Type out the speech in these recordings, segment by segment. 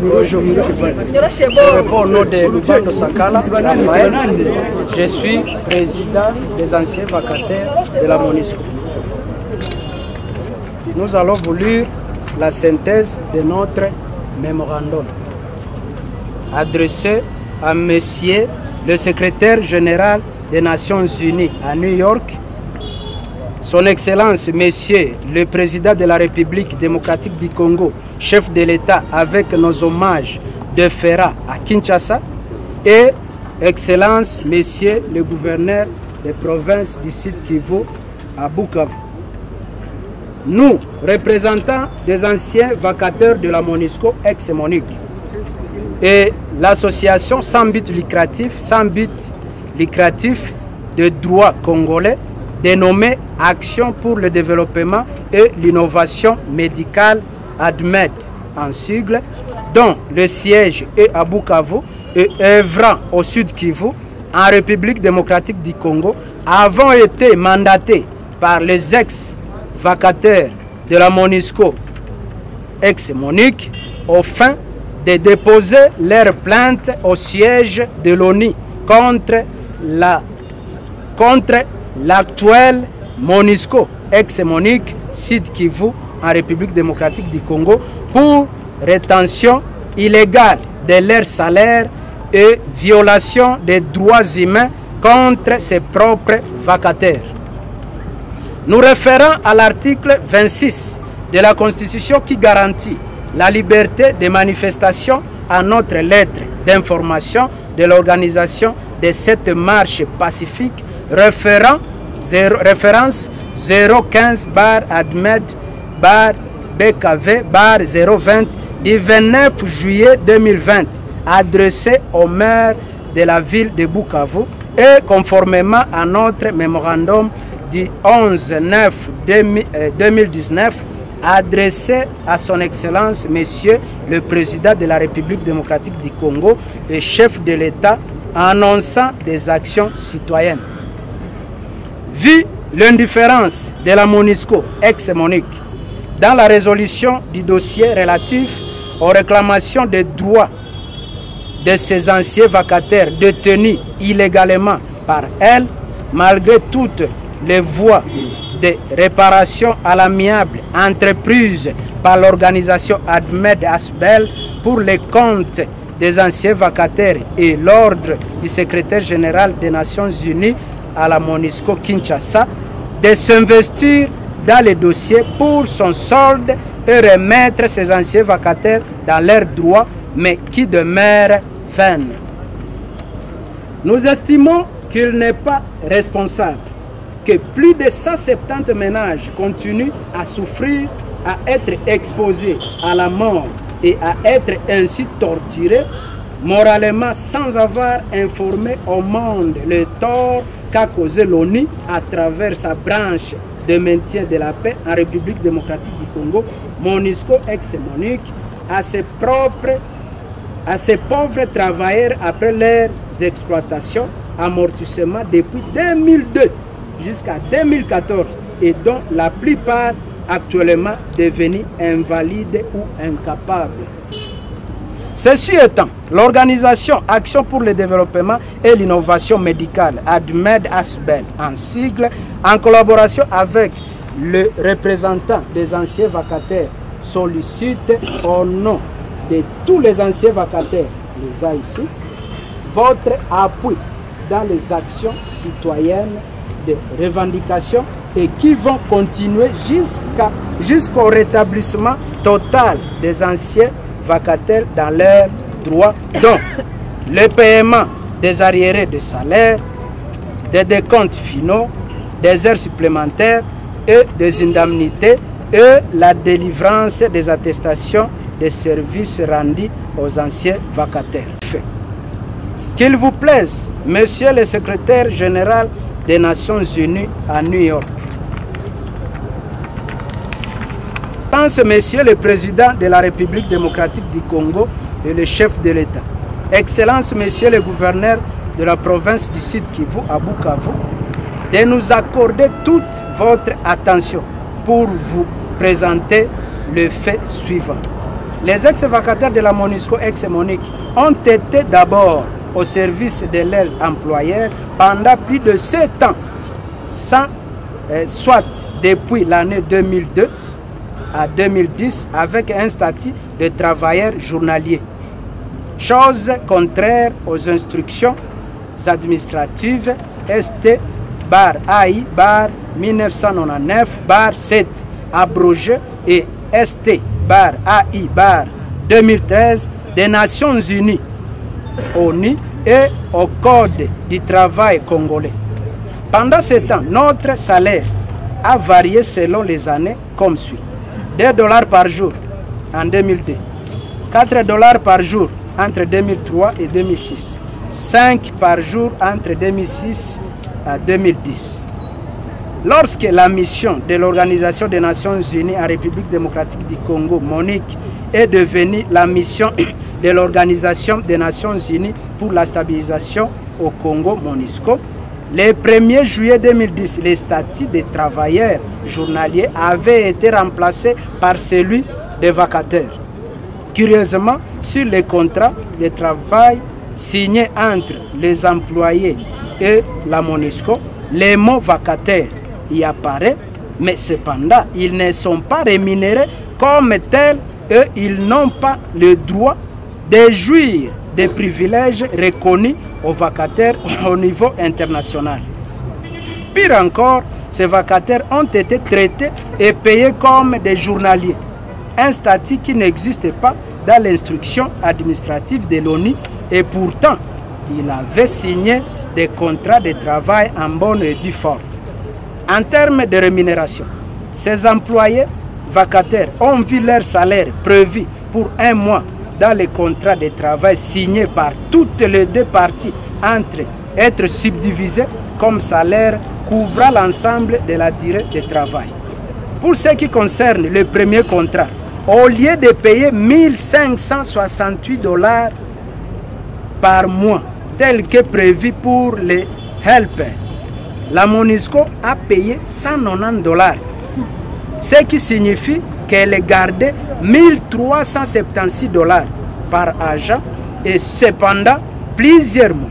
Aujourd'hui, je réponds au nom de Lubando Sakala, Raphaël. Je suis président des anciens vacataires de la MONUSCO. Nous allons vous lire la synthèse de notre mémorandum adressé à Monsieur le secrétaire général des Nations Unies à New York, Son Excellence Monsieur le Président de la République démocratique du Congo, chef de l'État avec nos hommages de Ferra à Kinshasa, et Excellence Monsieur le gouverneur des provinces du Sud Kivu à Bukavu. Nous, représentants des anciens vacataires de la MONUSCO ex-MONUC et l'association sans but lucratif de droit congolais dénommée Action pour le développement et l'innovation médicale ADMED en sigle, dont le siège est à Bukavu et œuvrant au Sud Kivu en République démocratique du Congo, avons été mandatés par les ex-vacataires de la MONUSCO ex-MONUC au fin de déposer leur plainte au siège de l'ONU contre l'actuel MONUSCO ex-MONUC Sud Kivu en République démocratique du Congo pour rétention illégale de leur salaire et violation des droits humains contre ses propres vacataires. Nous référons à l'article 26 de la Constitution qui garantit la liberté de manifestation à notre lettre d'information de l'organisation de cette marche pacifique référence 015-ADMED-BKV-020 du 29 juillet 2020 adressée au maire de la ville de Bukavu et conformément à notre mémorandum du 11/9/2019 adressé à son Excellence Monsieur le Président de la République démocratique du Congo et chef de l'État annonçant des actions citoyennes. Vu l'indifférence de la MONUSCO ex-MONUC dans la résolution du dossier relatif aux réclamations des droits de ces anciens vacataires détenus illégalement par elle, malgré toutes les voies de réparation à l'amiable entreprise par l'organisation ADMED-ASBEL pour les comptes des anciens vacataires et l'ordre du secrétaire général des Nations Unies à la MONUSCO Kinshasa de s'investir dans les dossiers pour son solde et remettre ces anciens vacataires dans leurs droits, mais qui demeurent vaines. Nous estimons qu'il n'est pas responsable que plus de 170 ménages continuent à souffrir, à être exposés à la mort et à être ainsi torturés moralement sans avoir informé au monde le tort qu'a causé l'ONU à travers sa branche de maintien de la paix en République démocratique du Congo, MONUSCO ex-MONUC, à ses pauvres travailleurs après leurs exploitations, amortissement depuis 2002 jusqu'à 2014 et dont la plupart actuellement devenus invalides ou incapables. Ceci étant, l'organisation Action pour le développement et l'innovation médicale, ADMED-ASBEL en sigle, en collaboration avec le représentant des anciens vacataires, sollicite au nom de tous les anciens vacataires, les a ici, votre appui dans les actions citoyennes de revendication et qui vont continuer jusqu'au rétablissement total des anciens vacataires dans leurs droits, dont le paiement des arriérés de salaire, des décomptes finaux, des heures supplémentaires et des indemnités et la délivrance des attestations des services rendus aux anciens vacataires. Qu'il vous plaise, Monsieur le secrétaire général des Nations Unies à New York. Pense Monsieur le Président de la République démocratique du Congo et le chef de l'État. Excellence Monsieur le gouverneur de la province du Sud Kivu à Bukavu, de nous accorder toute votre attention pour vous présenter le fait suivant. Les ex-vacataires de la MONUSCO ex-MONUC ont été d'abord au service de leurs employeurs pendant plus de 7 ans, soit depuis l'année 2002 à 2010 avec un statut de travailleur journalier. Chose contraire aux instructions administratives ST-AI-1999-7 abrogées et ST-AI-2013 des Nations Unies, ONU et au Code du travail congolais. Pendant ce temps, notre salaire a varié selon les années comme suit. $2 par jour en 2002, $4 par jour entre 2003 et 2006, 5 par jour entre 2006 et 2010. Lorsque la mission de l'Organisation des Nations Unies en République démocratique du Congo, MONUC, est devenue la mission de l'Organisation des Nations Unies pour la stabilisation au Congo, MONUSCO, le 1er juillet 2010, le statut de travailleur journalier avait été remplacé par celui de vacataire. Curieusement, sur les contrats de travail signés entre les employés et la MONUSCO, les mots vacataire y apparaît, mais cependant, ils ne sont pas rémunérés comme tels et ils n'ont pas le droit de jouir des privilèges reconnus aux vacataires au niveau international. Pire encore, ces vacataires ont été traités et payés comme des journaliers, un statut qui n'existe pas dans l'instruction administrative de l'ONU et pourtant, il avait signé des contrats de travail en bonne et due forme. En termes de rémunération, ces employés vacataires ont vu leur salaire prévu pour un mois dans les contrats de travail signés par toutes les deux parties entre être subdivisés comme salaire couvrant l'ensemble de la durée de travail. Pour ce qui concerne le premier contrat, au lieu de payer $1568 par mois, tel que prévu pour les helpers, la MONUSCO a payé $190, ce qui signifie qu'elle gardait $1376 par agent et cependant plusieurs mois.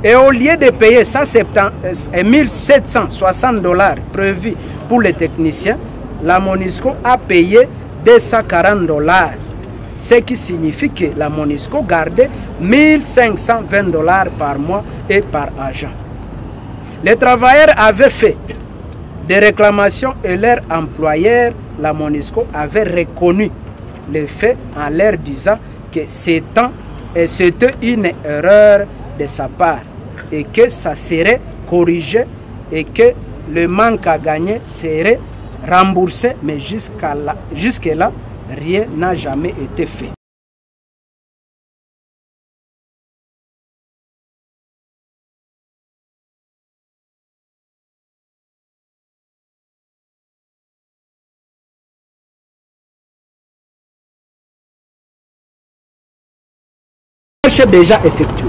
Et au lieu de payer $1760 prévus pour les techniciens, la MONUSCO a payé $240, ce qui signifie que la MONUSCO gardait $1520 par mois et par agent. Les travailleurs avaient fait des réclamations et leur employeur, la MONUSCO, avait reconnu le fait en leur disant que c'était une erreur de sa part et que ça serait corrigé et que le manque à gagner serait remboursé, mais jusque-là, rien n'a jamais été fait. Déjà effectué.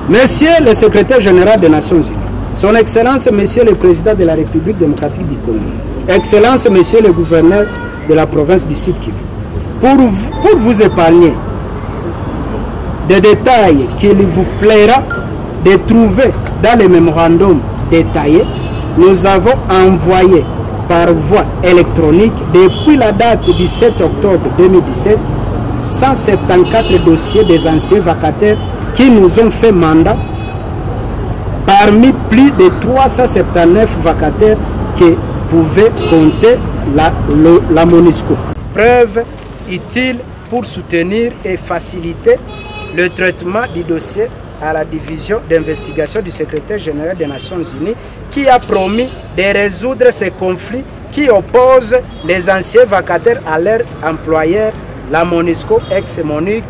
Monsieur le secrétaire général des Nations Unies, Son Excellence Monsieur le Président de la République démocratique du Congo, Excellence Monsieur le gouverneur de la province du Sud Kivu, pour vous épargner des détails qu'il vous plaira de trouver dans le mémorandum détaillé, nous avons envoyé par voie électronique depuis la date du 7 octobre 2017 174 dossiers des anciens vacataires qui nous ont fait mandat parmi plus de 379 vacataires que pouvait compter la MONUSCO. Preuve utile pour soutenir et faciliter le traitement du dossier à la division d'investigation du secrétaire général des Nations Unies qui a promis de résoudre ces conflits qui opposent les anciens vacataires à leurs employeurs, la MONUSCO ex-MONUC,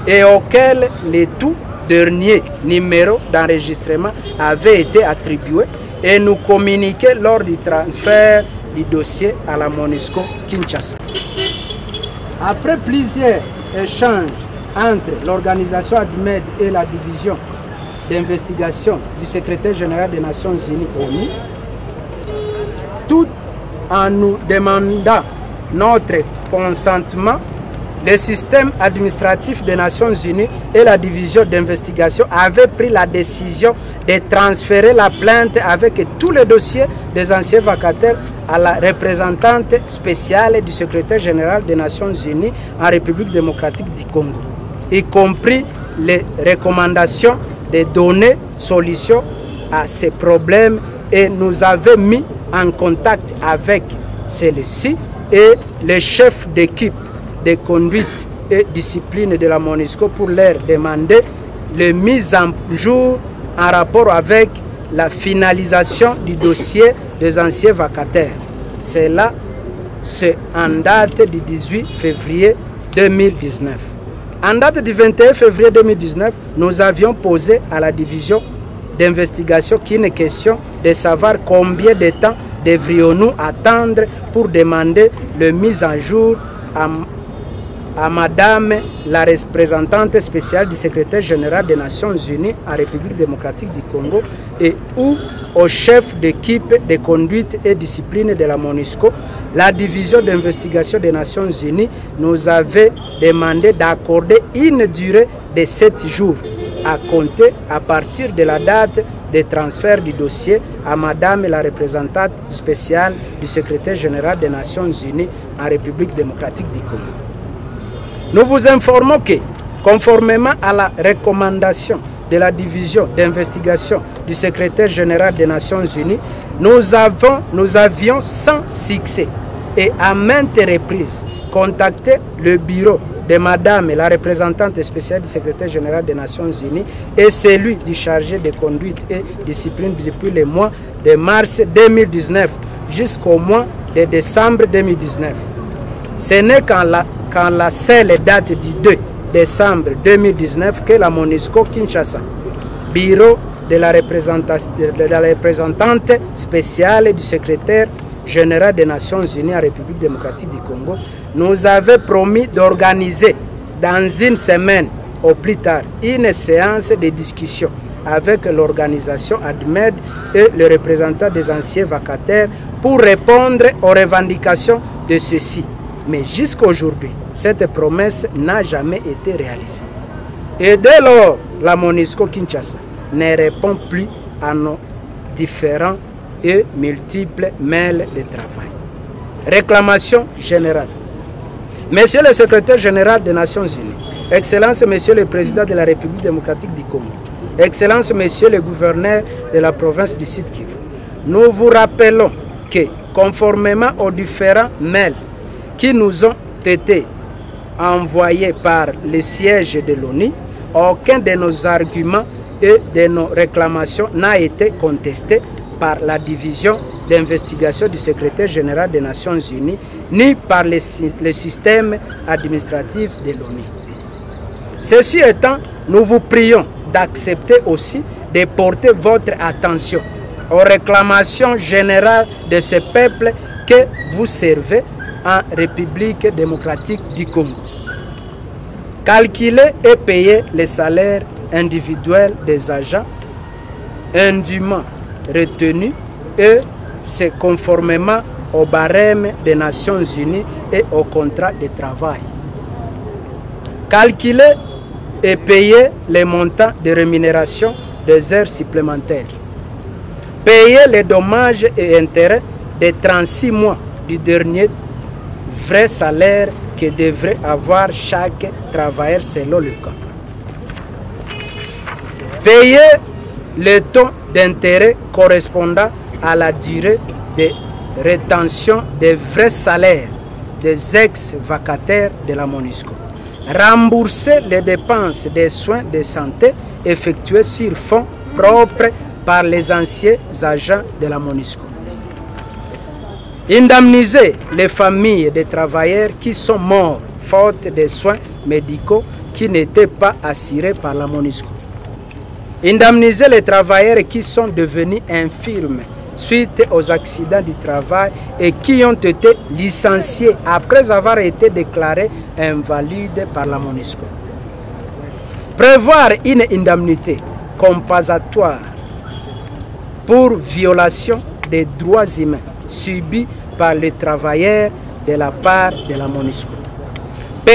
et auquel les tout derniers numéros d'enregistrement avaient été attribués et nous communiqués lors du transfert du dossier à la MONUSCO Kinshasa. Après plusieurs échanges entre l'organisation ADMED et la division d'investigation du secrétaire général des Nations Unies ONU, tout en nous demandant notre consentement le système administratif des Nations Unies et la division d'investigation avaient pris la décision de transférer la plainte avec tous les dossiers des anciens vacataires à la représentante spéciale du secrétaire général des Nations Unies en République démocratique du Congo, y compris les recommandations de donner solution à ces problèmes, et nous avons mis en contact avec celle-ci et les chefs d'équipe de conduite et discipline de la MONUSCO pour leur demander la mise en jour en rapport avec la finalisation du dossier des anciens vacataires. Cela, c'est en date du 18 février 2019. En date du 21 février 2019, nous avions posé à la division d'investigation qu'une question de savoir combien de temps devrions-nous attendre pour demander la mise en jour à Madame la représentante spéciale du secrétaire général des Nations Unies en République démocratique du Congo et ou au chef d'équipe de conduite et discipline de la MONUSCO. La division d'investigation des Nations Unies nous avait demandé d'accorder une durée de 7 jours à compter à partir de la date de transfert du dossier à Madame la représentante spéciale du secrétaire général des Nations Unies en République démocratique du Congo. Nous vous informons que, conformément à la recommandation de la division d'investigation du secrétaire général des Nations Unies, nous avions sans succès et à maintes reprises contacté le bureau de Madame la représentante spéciale du secrétaire général des Nations Unies et celui du chargé de conduite et discipline depuis le mois de mars 2019 jusqu'au mois de décembre 2019. Ce n'est qu'en la seule date du 2 décembre 2019 que la MONUSCO Kinshasa, bureau de la représentante spéciale du secrétaire général des Nations Unies en République démocratique du Congo, nous avait promis d'organiser dans une semaine au plus tard une séance de discussion avec l'organisation ADMED et le représentant des anciens vacataires pour répondre aux revendications de ceux-ci. Mais jusqu'à aujourd'hui, cette promesse n'a jamais été réalisée. Et dès lors, la MONUSCO Kinshasa ne répond plus à nos différents et multiples mails de travail. Réclamation générale. Monsieur le secrétaire général des Nations Unies, Excellence Monsieur le Président de la République démocratique du Congo, Excellence Monsieur le gouverneur de la province du Sud Kivu, nous vous rappelons que, conformément aux différents mails qui nous ont été envoyés par le siège de l'ONU, aucun de nos arguments et de nos réclamations n'a été contesté par la division d'investigation du secrétaire général des Nations Unies, ni par le système administratif de l'ONU. Ceci étant, nous vous prions d'accepter aussi de porter votre attention aux réclamations générales de ce peuple que vous servez en République démocratique du Congo. Calculer et payer les salaires individuels des agents indûment retenus et c'est conformément au barème des Nations Unies et au contrat de travail. Calculer et payer les montants de rémunération des heures supplémentaires. Payer les dommages et intérêts des 36 mois du dernier vrai salaire que devrait avoir chaque travailleur selon le cas. Payer le taux d'intérêt correspondant à la durée de rétention des vrais salaires des ex-vacataires de la MONUSCO. Rembourser les dépenses des soins de santé effectués sur fonds propres par les anciens agents de la MONUSCO. Indemniser les familles des travailleurs qui sont morts faute de soins médicaux qui n'étaient pas assurés par la MONUSCO. Indemniser les travailleurs qui sont devenus infirmes suite aux accidents du travail et qui ont été licenciés après avoir été déclarés invalides par la MONUSCO. Prévoir une indemnité compensatoire pour violation des droits humains subis par les travailleurs de la part de la MONUSCO.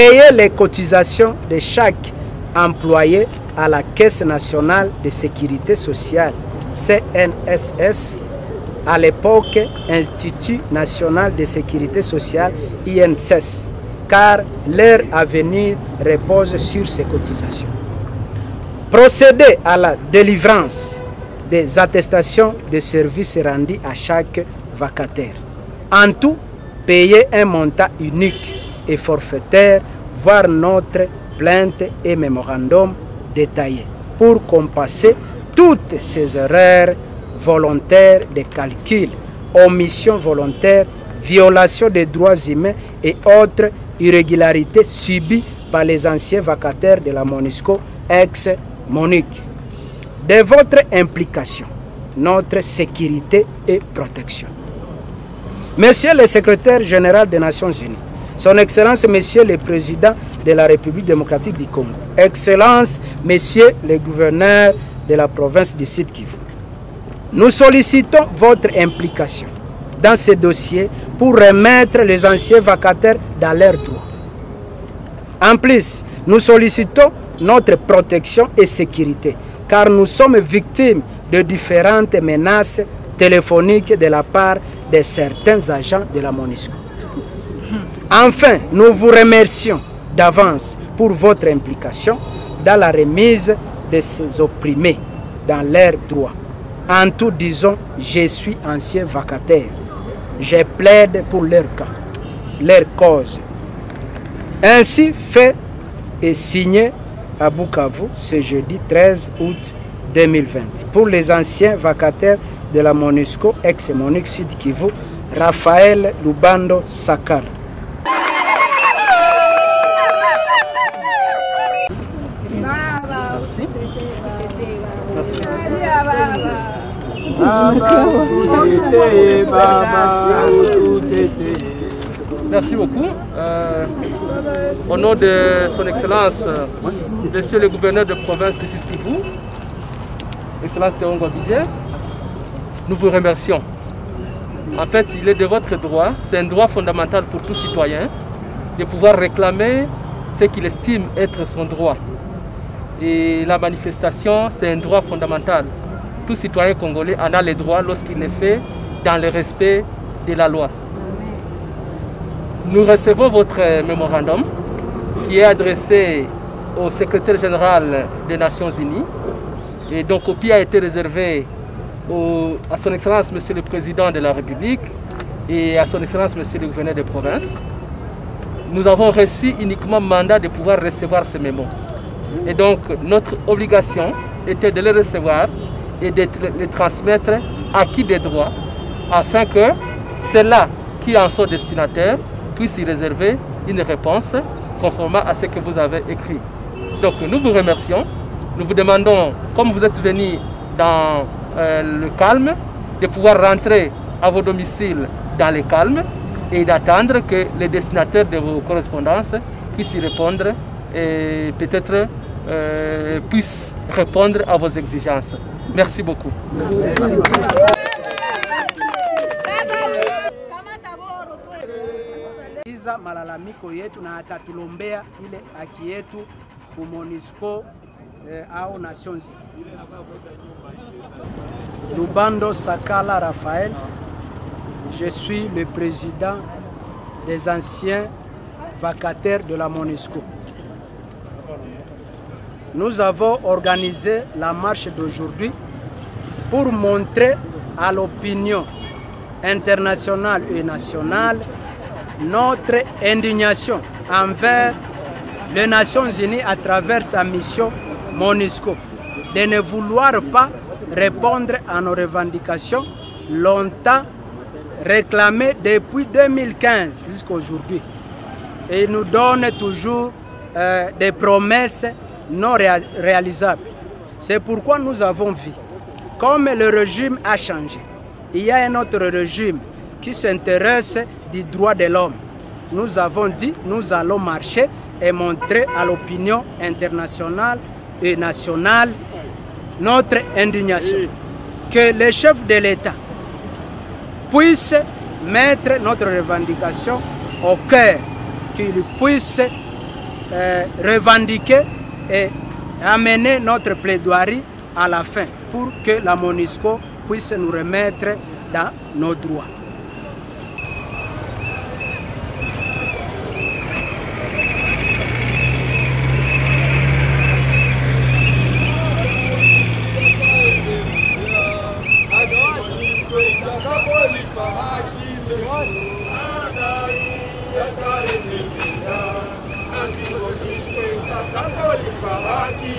payer les cotisations de chaque employé à la Caisse nationale de sécurité sociale, CNSS, à l'époque Institut national de sécurité sociale, INSS, car leur avenir repose sur ces cotisations. Procéder à la délivrance des attestations de services rendus à chaque vacataire. En tout, payer un montant unique et forfaitaire, voire notre plainte et mémorandum détaillé, pour compenser toutes ces erreurs volontaires de calcul, omissions volontaires, violations des droits humains et autres irrégularités subies par les anciens vacataires de la MONUSCO ex-MONUC. De votre implication, notre sécurité et protection. Monsieur le secrétaire général des Nations Unies, Son Excellence, Monsieur le Président de la République démocratique du Congo, Excellence, Monsieur le gouverneur de la province du Sud Kivu, nous sollicitons votre implication dans ce dossier pour remettre les anciens vacataires dans leurs droits. En plus, nous sollicitons notre protection et sécurité, car nous sommes victimes de différentes menaces téléphoniques de la part de certains agents de la MONUSCO. Enfin, nous vous remercions d'avance pour votre implication dans la remise de ces opprimés dans leurs droits. En tout disant, je suis ancien vacataire. Je plaide pour leur cas, leur cause. Ainsi fait et signé à Bukavu ce jeudi 13 août 2020. Pour les anciens vacataires de la MONUSCO, ex-MONUC Sud Kivu, Raphaël Lubando Sakala. Merci beaucoup. Au nom de son Excellence, Monsieur le gouverneur de province de Sud Kivu, Excellence Théongo Bidje, nous vous remercions. En fait, il est de votre droit, c'est un droit fondamental pour tout citoyen, de pouvoir réclamer ce qu'il estime être son droit. Et la manifestation, c'est un droit fondamental. Tout citoyen congolais en a le droit lorsqu'il est fait dans le respect de la loi. Nous recevons votre mémorandum qui est adressé au secrétaire général des Nations Unies et dont copie a été réservée à son Excellence Monsieur le Président de la République et à son Excellence Monsieur le gouverneur de province. Nous avons reçu uniquement mandat de pouvoir recevoir ce mémo. Et donc notre obligation était de les recevoir et de les transmettre à qui des droits afin que ceux-là qui en sont destinataires puissent y réserver une réponse conformément à ce que vous avez écrit. Donc nous vous remercions, nous vous demandons, comme vous êtes venus dans le calme, de pouvoir rentrer à vos domiciles dans le calme et d'attendre que les destinataires de vos correspondances puissent y répondre et peut-être puissent répondre à vos exigences. Merci beaucoup. Merci. Malalamiko yetu na atatulombea ile haki yetu ku MONUSCO au Nations Unies. Lubando Sakala Raphaël, je suis le président des anciens vacataires de la MONUSCO. Nous avons organisé la marche d'aujourd'hui pour montrer à l'opinion internationale et nationale notre indignation envers les Nations Unies à travers sa mission MONUSCO, de ne vouloir pas répondre à nos revendications longtemps réclamées depuis 2015 jusqu'à aujourd'hui. Et il nous donne toujours des promesses non réalisables. C'est pourquoi nous avons vu, comme le régime a changé, il y a un autre régime qui s'intéresse du droit de l'homme. Nous avons dit, nous allons marcher et montrer à l'opinion internationale et nationale notre indignation. Que les chefs de l'État puissent mettre notre revendication au cœur, qu'ils puissent revendiquer et amener notre plaidoirie à la fin pour que la MONUSCO puisse nous remettre dans nos droits. Católica, aqui,